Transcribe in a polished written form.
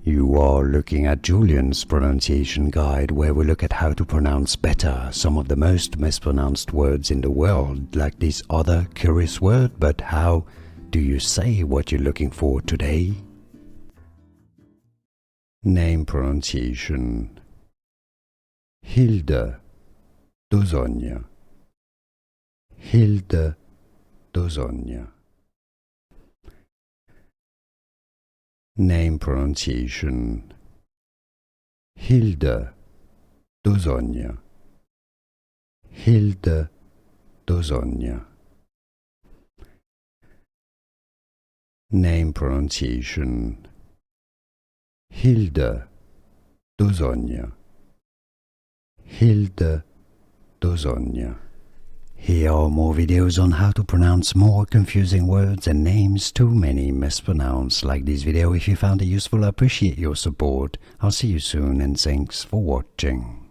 You are looking at Julian's pronunciation guide, where we look at how to pronounce better some of the most mispronounced words in the world, like this other curious word. But how do you say what you're looking for today? Name pronunciation: Hilde Dosogne. Hilde Dosogne. Name pronunciation: Hilde Dosogne. Hilde Dosogne. Name pronunciation: Hilde Dosogne. Hilde Dosogne. Here are more videos on how to pronounce more confusing words and names too many mispronounced. Like this video if you found it useful. I appreciate your support. I'll see you soon and thanks for watching.